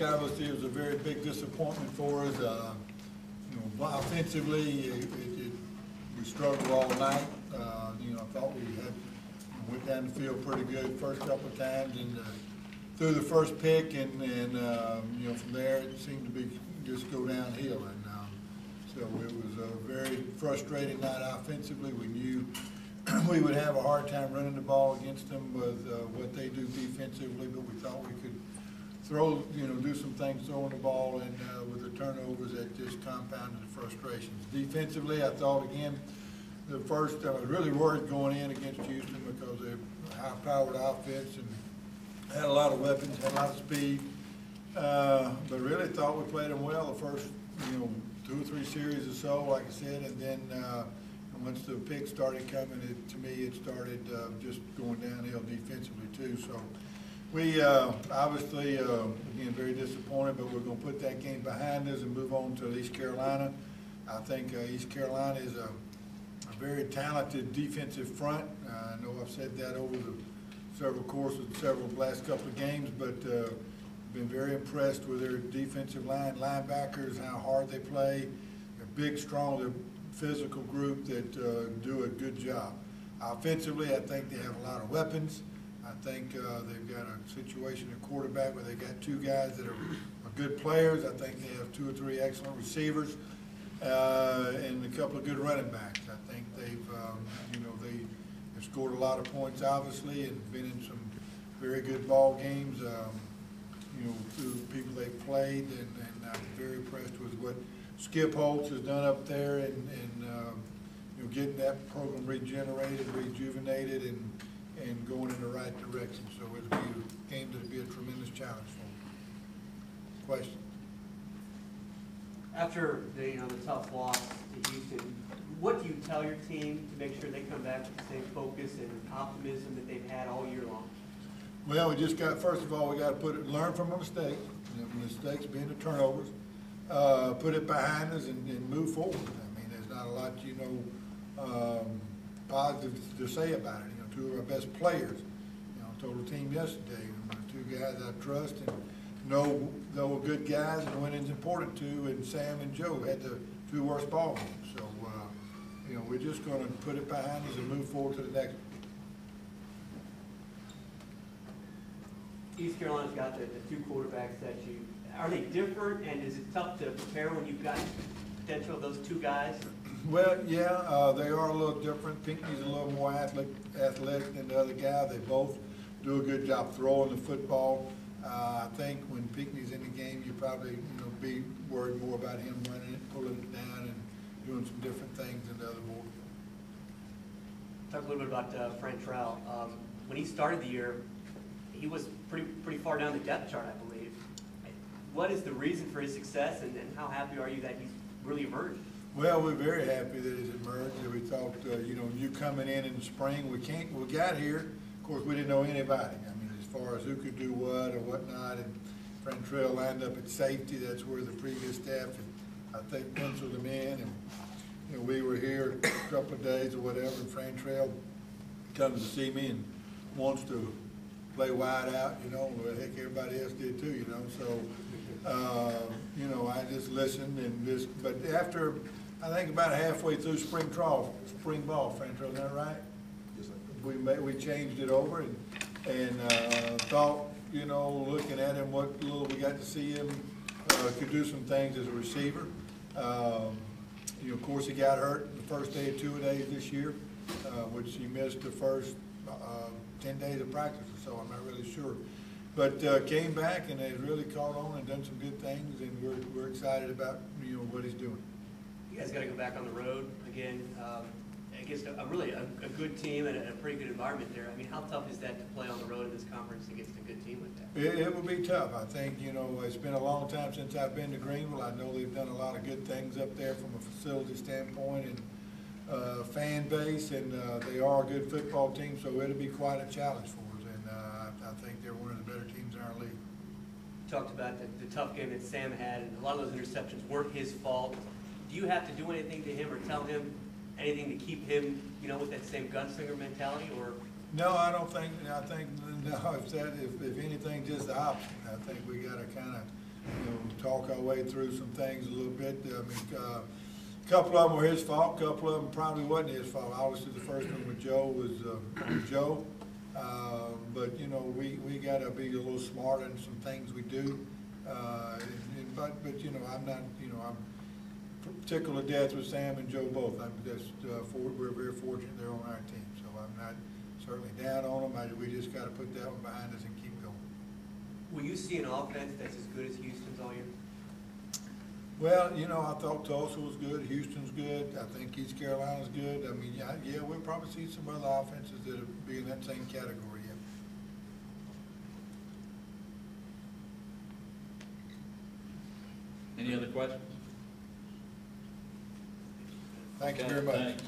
Obviously, it was a very big disappointment for us. Offensively, we struggled all night. I thought we went down the field pretty good first couple of times and threw the first pick, and from there it seemed to be just go downhill. And so it was a very frustrating night offensively. We knew we would have a hard time running the ball against them with what they do defensively, but we thought we could do some things throwing the ball, and with the turnovers that just compounded the frustrations. Defensively, I thought again, I was really worried going in against Houston because they're a high-powered offense and had a lot of weapons, had a lot of speed, but really thought we played them well the first 2 or 3 series or so, like I said, and then once the picks started coming, to me it started just going downhill defensively too. So we obviously, again, very disappointed, but we're going to put that game behind us and move on to East Carolina. I think East Carolina is a very talented defensive front. I know I've said that over the several last couple of games, but been very impressed with their defensive linebackers, how hard they play. They're big, strong, they're a physical group that do a good job. Offensively, I think they have a lot of weapons. I think they've got a situation at quarterback where they got 2 guys that are good players. I think they have 2 or 3 excellent receivers and a couple of good running backs. I think they've scored a lot of points, obviously, and been in some very good ball games. Through the people they've played, and I'm very impressed with what Skip Holtz has done up there, and getting that program regenerated, rejuvenated, and going in the right direction. So it'll be a game that'll be a tremendous challenge for them. Question? After the tough loss to Houston, what do you tell your team to make sure they come back with the same focus and optimism that they've had all year long? Well, we just got, first of all, we got to learn from our mistakes, mistakes being the turnovers, put it behind us and move forward. I mean, there's not a lot, positive to say about it. 2 of our best players. I told the team yesterday, 2 guys I trust and know are good guys, and winning's important too. And Sam and Joe had the 2 worst ball games. So, we're just going to put it behind us and move forward to the next one. East Carolina's got the 2 quarterbacks that are they different, and is it tough to prepare when you've got potential of those 2 guys? Well, yeah, they are a little different. Pinckney's a little more athletic than the other guy. They both do a good job throwing the football. I think when Pinckney's in the game, you probably be worried more about him running it, pulling it down, and doing some different things than the other boy. Talk a little bit about Frank Trowell. When he started the year, he was pretty far down the depth chart, I believe. What is the reason for his success, and how happy are you that he's really emerged? Well, we're very happy that he's emerged. We thought, you coming in the spring, we got here. Of course, we didn't know anybody. I mean, as far as who could do what or whatnot, and Frank Trowell lined up at safety. That's where the previous staff had, I think, penciled him in. And we were here a couple of days or whatever, and Frank Trowell comes to see me and wants to play wide out, heck, everybody else did too, So, I just listened but after, I think about halfway through spring ball, Frank Trowell, is that right? Yes, sir. We changed it over and thought, looking at him, what little we got to see him, could do some things as a receiver. Of course, he got hurt the first day of 2 days this year, which he missed the first 10 days of practice or so, I'm not really sure. But came back and has really caught on and done some good things, and we're excited about what he's doing. You guys got to go back on the road again against a good team and a pretty good environment there. I mean, how tough is that to play on the road in this conference against a good team like that? It will be tough. I think, it's been a long time since I've been to Greenville. I know they've done a lot of good things up there from a facility standpoint and fan base, and they are a good football team, so it'll be quite a challenge for us. And I think they're one of the better teams in our league. You talked about the tough game that Sam had, and a lot of those interceptions weren't his fault. Do you have to do anything to him or tell him anything to keep him, with that same gunslinger mentality, or? No, I don't think. I think if anything, just the opposite. I think we got to kind of talk our way through some things a little bit. I mean, a couple of them were his fault, a couple of them probably wasn't his fault. Obviously, the first one with Joe was Joe. But, we gotta be a little smarter in some things we do. But, I'm not, I'm particular death with Sam and Joe both. We're very fortunate they're on our team. So I'm not certainly down on them. We just gotta put that one behind us and keep going. Will you see an offense that's as good as Houston's all year? Well, I thought Tulsa was good, Houston's good, I think East Carolina's good. I mean, yeah, we'll probably see some other offenses that'll be in that same category, yeah. Any other questions? Thank you Okay, very much. thanks.